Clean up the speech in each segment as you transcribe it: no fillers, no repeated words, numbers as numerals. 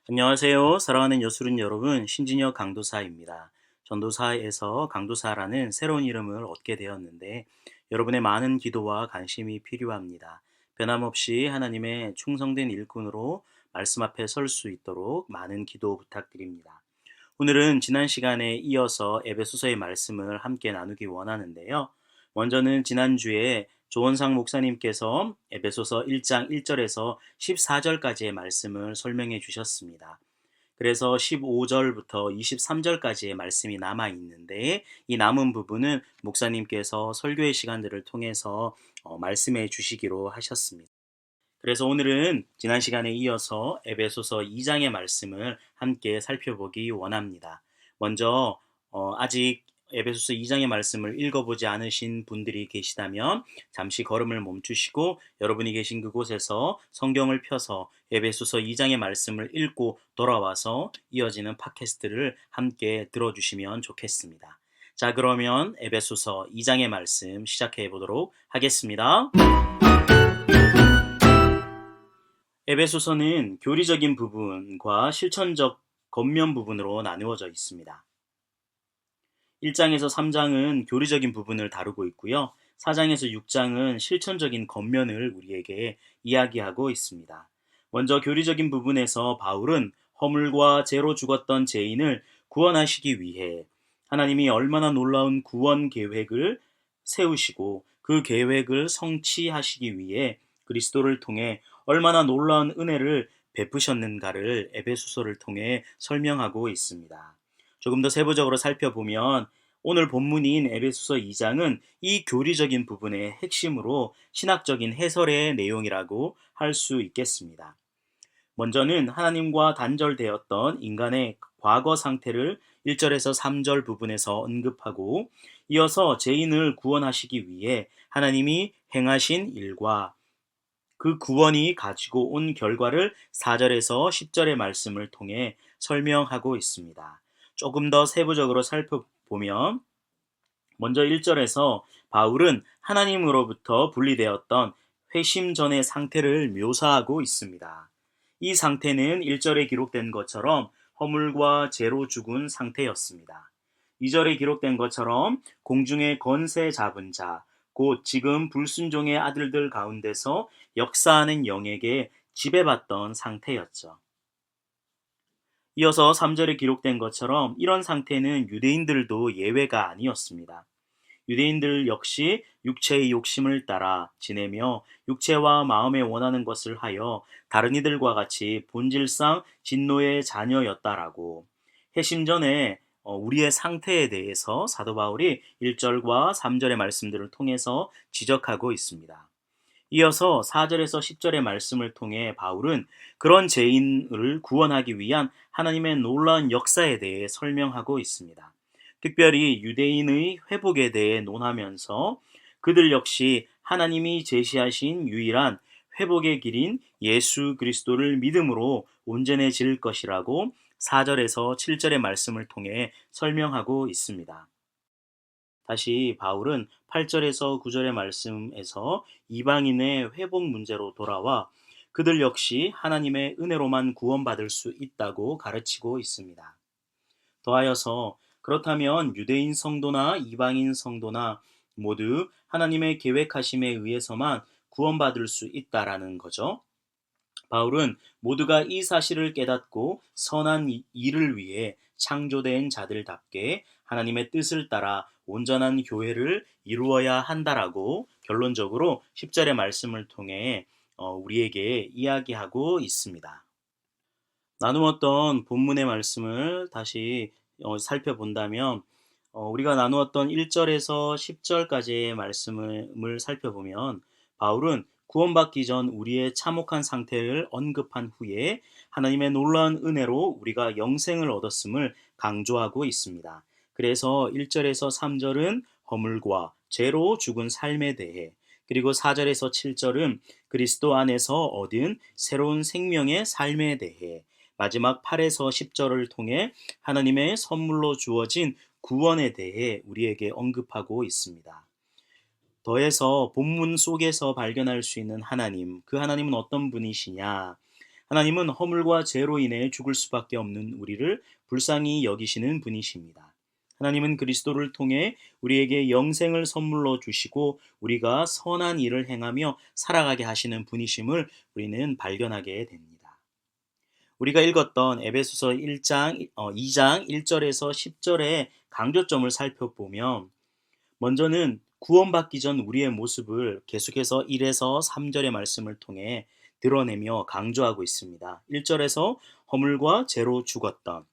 안녕하세요. 사랑하는 여수른 여러분, 신진혁 강도사입니다. 전도사에서 강도사라는 새로운 이름을 얻게 되었는데, 여러분의 많은 기도와 관심이 필요합니다. 변함없이 하나님의 충성된 일꾼으로 말씀 앞에 설 수 있도록 많은 기도 부탁드립니다. 오늘은 지난 시간에 이어서 에베소서의 말씀을 함께 나누기 원하는데요. 먼저는 지난주에 조원상 목사님께서 에베소서 1장 1절에서 14절까지의 말씀을 설명해 주셨습니다. 그래서 15절부터 23절까지의 말씀이 남아 있는데, 이 남은 부분은 목사님께서 설교의 시간들을 통해서 말씀해 주시기로 하셨습니다. 그래서 오늘은 지난 시간에 이어서 에베소서 2장의 말씀을 함께 살펴보기 원합니다. 먼저 아직 에베소서 2장의 말씀을 읽어보지 않으신 분들이 계시다면 잠시 걸음을 멈추시고 여러분이 계신 그곳에서 성경을 펴서 에베소서 2장의 말씀을 읽고 돌아와서 이어지는 팟캐스트를 함께 들어주시면 좋겠습니다. 자, 그러면 에베소서 2장의 말씀 시작해 보도록 하겠습니다. 에베소서는 교리적인 부분과 실천적 겉면 부분으로 나누어져 있습니다. 1장에서 3장은 교리적인 부분을 다루고 있고요. 4장에서 6장은 실천적인 겉면을 우리에게 이야기하고 있습니다. 먼저 교리적인 부분에서 바울은 허물과 죄로 죽었던 죄인을 구원하시기 위해 하나님이 얼마나 놀라운 구원 계획을 세우시고 그 계획을 성취하시기 위해 그리스도를 통해 얼마나 놀라운 은혜를 베푸셨는가를 에베소서를 통해 설명하고 있습니다. 조금 더 세부적으로 살펴보면 오늘 본문인 에베소서 2장은 이 교리적인 부분의 핵심으로 신학적인 해설의 내용이라고 할 수 있겠습니다. 먼저는 하나님과 단절되었던 인간의 과거 상태를 1절에서 3절 부분에서 언급하고, 이어서 죄인을 구원하시기 위해 하나님이 행하신 일과 그 구원이 가지고 온 결과를 4절에서 10절의 말씀을 통해 설명하고 있습니다. 조금 더 세부적으로 살펴보면 먼저 1절에서 바울은 하나님으로부터 분리되었던 회심 전의 상태를 묘사하고 있습니다. 이 상태는 1절에 기록된 것처럼 허물과 죄로 죽은 상태였습니다. 2절에 기록된 것처럼 공중의 권세 잡은 자, 곧 지금 불순종의 아들들 가운데서 역사하는 영에게 지배받던 상태였죠. 이어서 3절에 기록된 것처럼 이런 상태는 유대인들도 예외가 아니었습니다. 유대인들 역시 육체의 욕심을 따라 지내며 육체와 마음에 원하는 것을 하여 다른 이들과 같이 본질상 진노의 자녀였다라고 회심 전에 우리의 상태에 대해서 사도 바울이 1절과 3절의 말씀들을 통해서 지적하고 있습니다. 이어서 4절에서 10절의 말씀을 통해 바울은 그런 죄인을 구원하기 위한 하나님의 놀라운 역사에 대해 설명하고 있습니다. 특별히 유대인의 회복에 대해 논하면서 그들 역시 하나님이 제시하신 유일한 회복의 길인 예수 그리스도를 믿음으로 온전해질 것이라고 4절에서 7절의 말씀을 통해 설명하고 있습니다. 다시 바울은 8절에서 9절의 말씀에서 이방인의 회복 문제로 돌아와 그들 역시 하나님의 은혜로만 구원받을 수 있다고 가르치고 있습니다. 더하여서 그렇다면 유대인 성도나 이방인 성도나 모두 하나님의 계획하심에 의해서만 구원받을 수 있다라는 거죠. 바울은 모두가 이 사실을 깨닫고 선한 일을 위해 창조된 자들답게 하나님의 뜻을 따라 온전한 교회를 이루어야 한다라고 결론적으로 10절의 말씀을 통해 우리에게 이야기하고 있습니다. 나누었던 본문의 말씀을 다시 살펴본다면 우리가 나누었던 1절에서 10절까지의 말씀을 살펴보면 바울은 구원받기 전 우리의 참혹한 상태를 언급한 후에 하나님의 놀라운 은혜로 우리가 영생을 얻었음을 강조하고 있습니다. 그래서 1절에서 3절은 허물과 죄로 죽은 삶에 대해, 그리고 4절에서 7절은 그리스도 안에서 얻은 새로운 생명의 삶에 대해, 마지막 8에서 10절을 통해 하나님의 선물로 주어진 구원에 대해 우리에게 언급하고 있습니다. 더해서 본문 속에서 발견할 수 있는 하나님, 그 하나님은 어떤 분이시냐? 하나님은 허물과 죄로 인해 죽을 수밖에 없는 우리를 불쌍히 여기시는 분이십니다. 하나님은 그리스도를 통해 우리에게 영생을 선물로 주시고 우리가 선한 일을 행하며 살아가게 하시는 분이심을 우리는 발견하게 됩니다. 우리가 읽었던 에베소서 2장 1절에서 10절의 강조점을 살펴보면 먼저는 구원받기 전 우리의 모습을 계속해서 1에서 3절의 말씀을 통해 드러내며 강조하고 있습니다. 1절에서 허물과 죄로 죽었던,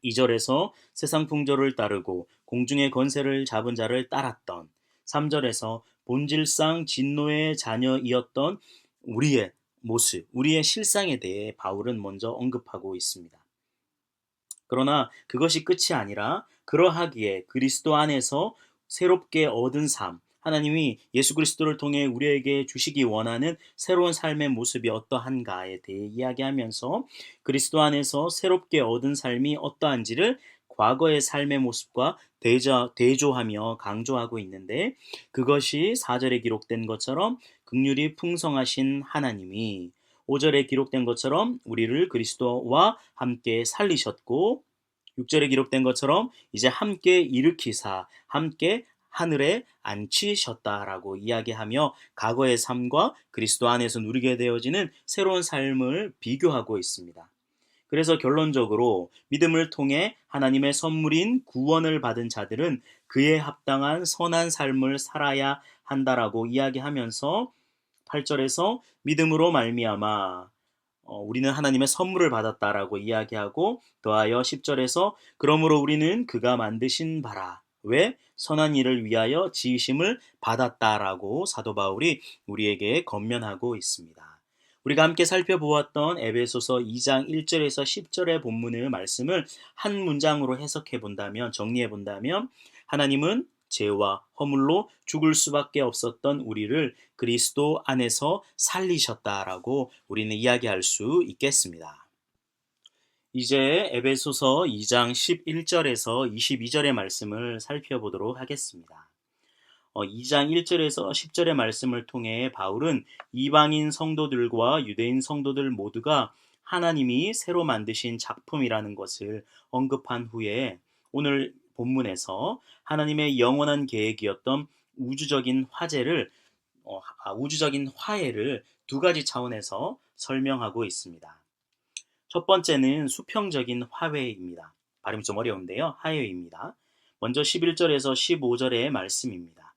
2절에서 세상 풍조를 따르고 공중의 권세를 잡은 자를 따랐던, 3절에서 본질상 진노의 자녀이었던 우리의 모습, 우리의 실상에 대해 바울은 먼저 언급하고 있습니다. 그러나 그것이 끝이 아니라 그러하기에 그리스도 안에서 새롭게 얻은 삶, 하나님이 예수 그리스도를 통해 우리에게 주시기 원하는 새로운 삶의 모습이 어떠한가에 대해 이야기하면서 그리스도 안에서 새롭게 얻은 삶이 어떠한지를 과거의 삶의 모습과 대조하며 강조하고 있는데, 그것이 4절에 기록된 것처럼 긍휼이 풍성하신 하나님이 5절에 기록된 것처럼 우리를 그리스도와 함께 살리셨고, 6절에 기록된 것처럼 이제 함께 일으키사 함께 하늘에 앉히셨다라고 이야기하며 과거의 삶과 그리스도 안에서 누리게 되어지는 새로운 삶을 비교하고 있습니다. 그래서 결론적으로 믿음을 통해 하나님의 선물인 구원을 받은 자들은 그에 합당한 선한 삶을 살아야 한다라고 이야기하면서 8절에서 믿음으로 말미암아 우리는 하나님의 선물을 받았다라고 이야기하고, 더하여 10절에서 그러므로 우리는 그가 만드신 바라 왜 선한 일을 위하여 지으심을 받았다라고 사도 바울이 우리에게 권면하고 있습니다. 우리가 함께 살펴보았던 에베소서 2장 1절에서 10절의 본문의 말씀을 한 문장으로 해석해 본다면, 정리해 본다면, 하나님은 죄와 허물로 죽을 수밖에 없었던 우리를 그리스도 안에서 살리셨다라고 우리는 이야기할 수 있겠습니다. 이제 에베소서 2장 11절에서 22절의 말씀을 살펴보도록 하겠습니다. 2장 1절에서 10절의 말씀을 통해 바울은 이방인 성도들과 유대인 성도들 모두가 하나님이 새로 만드신 작품이라는 것을 언급한 후에 오늘 본문에서 하나님의 영원한 계획이었던 우주적인 화해를 두 가지 차원에서 설명하고 있습니다. 첫 번째는 수평적인 화해입니다. 발음이 좀 어려운데요. 화해입니다. 먼저 11절에서 15절의 말씀입니다.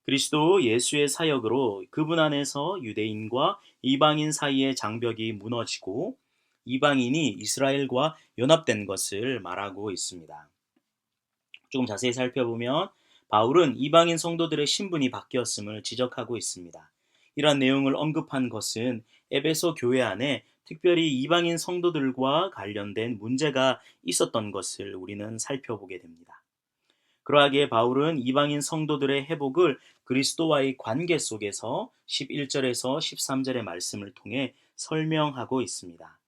그리스도 예수의 사역으로 그분 안에서 유대인과 이방인 사이의 장벽이 무너지고 이방인이 이스라엘과 연합된 것을 말하고 있습니다. 조금 자세히 살펴보면 바울은 이방인 성도들의 신분이 바뀌었음을 지적하고 있습니다. 이러한 내용을 언급한 것은 에베소 교회 안에 특별히 이방인 성도들과 관련된 문제가 있었던 것을 우리는 살펴보게 됩니다. 그러하기에 바울은 이방인 성도들의 회복을 그리스도와의 관계 속에서 11절에서 13절의 말씀을 통해 설명하고 있습니다.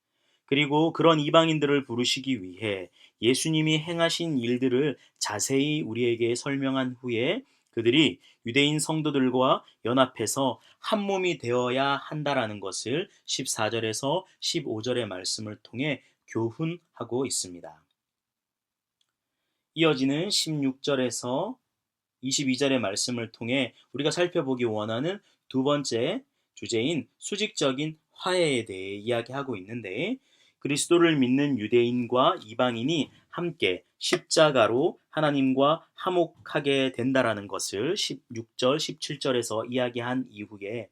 그리고 그런 이방인들을 부르시기 위해 예수님이 행하신 일들을 자세히 우리에게 설명한 후에 그들이 유대인 성도들과 연합해서 한 몸이 되어야 한다라는 것을 14절에서 15절의 말씀을 통해 교훈하고 있습니다. 이어지는 16절에서 22절의 말씀을 통해 우리가 살펴보기 원하는 두 번째 주제인 수직적인 화해에 대해 이야기하고 있는데, 그리스도를 믿는 유대인과 이방인이 함께 십자가로 하나님과 화목하게 된다라는 것을 16절, 17절에서 이야기한 이후에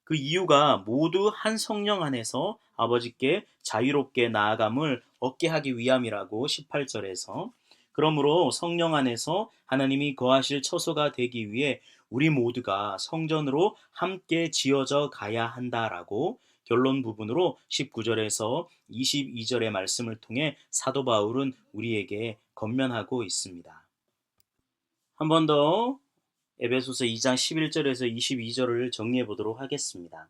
그 이유가 모두 한 성령 안에서 아버지께 자유롭게 나아감을 얻게 하기 위함이라고 18절에서, 그러므로 성령 안에서 하나님이 거하실 처소가 되기 위해 우리 모두가 성전으로 함께 지어져 가야 한다라고 결론 부분으로 19절에서 22절의 말씀을 통해 사도 바울은 우리에게 권면하고 있습니다. 한 번 더 에베소서 2장 11절에서 22절을 정리해 보도록 하겠습니다.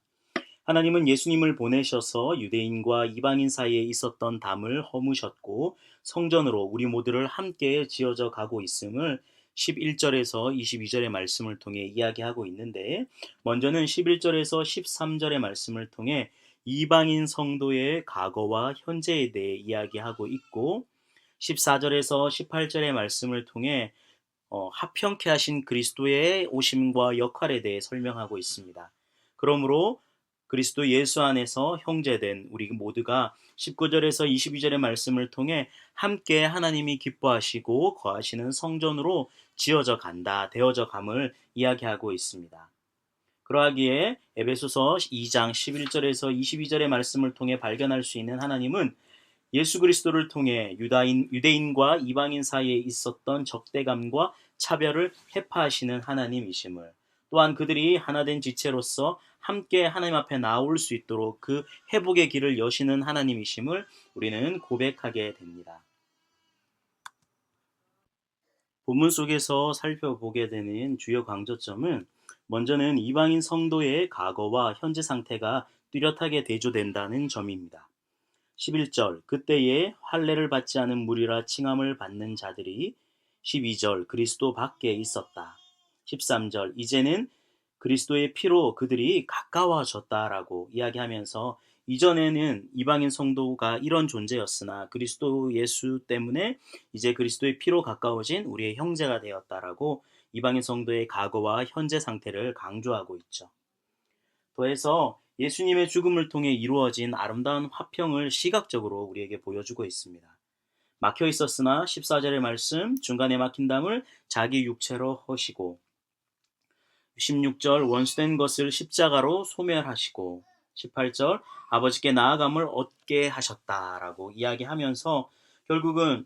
하나님은 예수님을 보내셔서 유대인과 이방인 사이에 있었던 담을 허무셨고 성전으로 우리 모두를 함께 지어져 가고 있음을 11절에서 22절의 말씀을 통해 이야기하고 있는데, 먼저는 11절에서 13절의 말씀을 통해 이방인 성도의 과거와 현재에 대해 이야기하고 있고 14절에서 18절의 말씀을 통해 합평케 하신 그리스도의 오심과 역할에 대해 설명하고 있습니다. 그러므로 그리스도 예수 안에서 형제된 우리 모두가 19절에서 22절의 말씀을 통해 함께 하나님이 기뻐하시고 거하시는 성전으로 지어져 간다, 되어져 감을 이야기하고 있습니다. 그러하기에 에베소서 2장 11절에서 22절의 말씀을 통해 발견할 수 있는 하나님은 예수 그리스도를 통해 유대인과 이방인 사이에 있었던 적대감과 차별을 해파하시는 하나님이심을, 또한 그들이 하나된 지체로서 함께 하나님 앞에 나올 수 있도록 그 회복의 길을 여시는 하나님이심을 우리는 고백하게 됩니다. 본문 속에서 살펴보게 되는 주요 강조점은 먼저는 이방인 성도의 과거와 현재 상태가 뚜렷하게 대조된다는 점입니다. 11절 그때에 할례를 받지 않은 무리라 칭함을 받는 자들이 12절 그리스도 밖에 있었다. 13절 이제는 그리스도의 피로 그들이 가까워졌다라고 이야기하면서 이전에는 이방인 성도가 이런 존재였으나 그리스도 예수 때문에 이제 그리스도의 피로 가까워진 우리의 형제가 되었다라고 이방인 성도의 과거와 현재 상태를 강조하고 있죠. 더해서 예수님의 죽음을 통해 이루어진 아름다운 화평을 시각적으로 우리에게 보여주고 있습니다. 막혀 있었으나 14절의 말씀 중간에 막힌 담을 자기 육체로 허시고 16절 원수된 것을 십자가로 소멸하시고 18절 아버지께 나아감을 얻게 하셨다라고 이야기하면서 결국은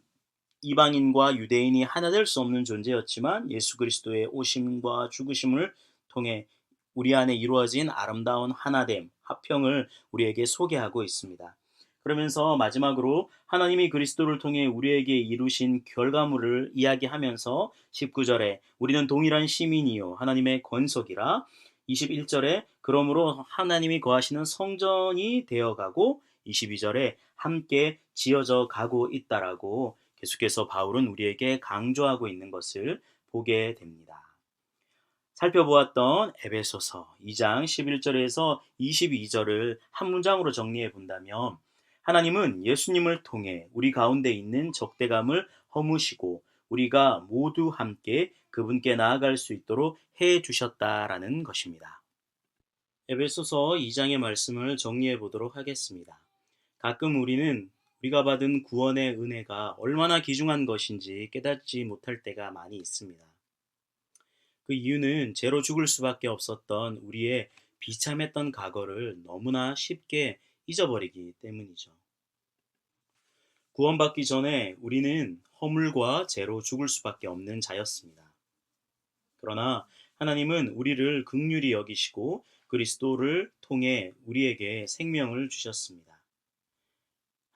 이방인과 유대인이 하나 될 수 없는 존재였지만 예수 그리스도의 오심과 죽으심을 통해 우리 안에 이루어진 아름다운 하나됨, 화평을 우리에게 소개하고 있습니다. 그러면서 마지막으로 하나님이 그리스도를 통해 우리에게 이루신 결과물을 이야기하면서 19절에 우리는 동일한 시민이요 하나님의 권속이라 21절에 그러므로 하나님이 거하시는 성전이 되어가고 22절에 함께 지어져 가고 있다라고 계속해서 바울은 우리에게 강조하고 있는 것을 보게 됩니다. 살펴보았던 에베소서 2장 11절에서 22절을 한 문장으로 정리해 본다면 하나님은 예수님을 통해 우리 가운데 있는 적대감을 허무시고 우리가 모두 함께 그분께 나아갈 수 있도록 해 주셨다라는 것입니다. 에베소서 2장의 말씀을 정리해 보도록 하겠습니다. 가끔 우리는 우리가 받은 구원의 은혜가 얼마나 귀중한 것인지 깨닫지 못할 때가 많이 있습니다. 그 이유는 죄로 죽을 수밖에 없었던 우리의 비참했던 과거를 너무나 쉽게 잊어버리기 때문이죠. 구원받기 전에 우리는 허물과 죄로 죽을 수밖에 없는 자였습니다. 그러나 하나님은 우리를 긍휼히 여기시고 그리스도를 통해 우리에게 생명을 주셨습니다.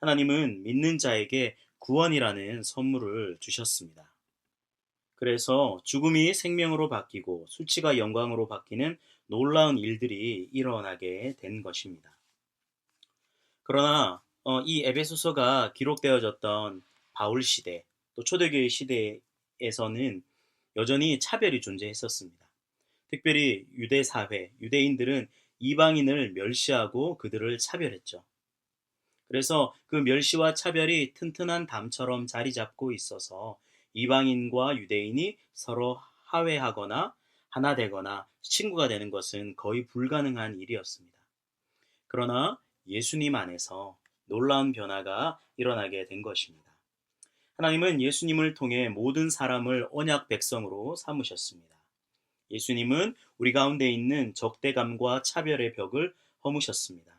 하나님은 믿는 자에게 구원이라는 선물을 주셨습니다. 그래서 죽음이 생명으로 바뀌고 수치가 영광으로 바뀌는 놀라운 일들이 일어나게 된 것입니다. 그러나 이 에베소서가 기록되어졌던 바울 시대, 또 초대교회 시대에서는 여전히 차별이 존재했었습니다. 특별히 유대 사회, 유대인들은 이방인을 멸시하고 그들을 차별했죠. 그래서 그 멸시와 차별이 튼튼한 담처럼 자리 잡고 있어서 이방인과 유대인이 서로 화해하거나 하나 되거나 친구가 되는 것은 거의 불가능한 일이었습니다. 그러나 예수님 안에서 놀라운 변화가 일어나게 된 것입니다. 하나님은 예수님을 통해 모든 사람을 언약 백성으로 삼으셨습니다. 예수님은 우리 가운데 있는 적대감과 차별의 벽을 허무셨습니다.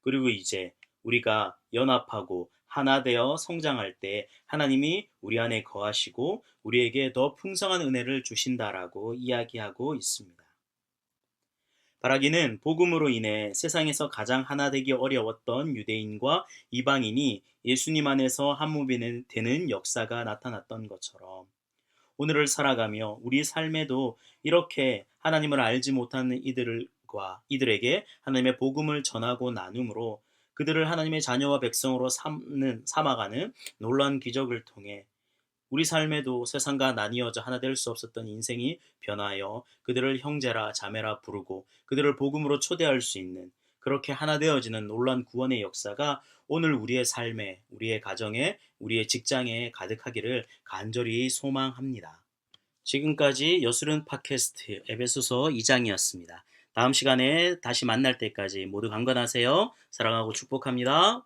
그리고 이제 우리가 연합하고 하나 되어 성장할 때 하나님이 우리 안에 거하시고 우리에게 더 풍성한 은혜를 주신다라고 이야기하고 있습니다. 바라기는 복음으로 인해 세상에서 가장 하나 되기 어려웠던 유대인과 이방인이 예수님 안에서 한 몸이 되는 역사가 나타났던 것처럼 오늘을 살아가며 우리 삶에도 이렇게 하나님을 알지 못하는 이들에게 하나님의 복음을 전하고 나눔으로 그들을 하나님의 자녀와 백성으로 삼아가는 놀라운 기적을 통해 우리 삶에도 세상과 나뉘어져 하나 될 수 없었던 인생이 변하여 그들을 형제라 자매라 부르고 그들을 복음으로 초대할 수 있는 그렇게 하나 되어지는 놀란 구원의 역사가 오늘 우리의 삶에, 우리의 가정에, 우리의 직장에 가득하기를 간절히 소망합니다. 지금까지 여수른 팟캐스트 에베소서 2장이었습니다. 다음 시간에 다시 만날 때까지 모두 강건하세요. 사랑하고 축복합니다.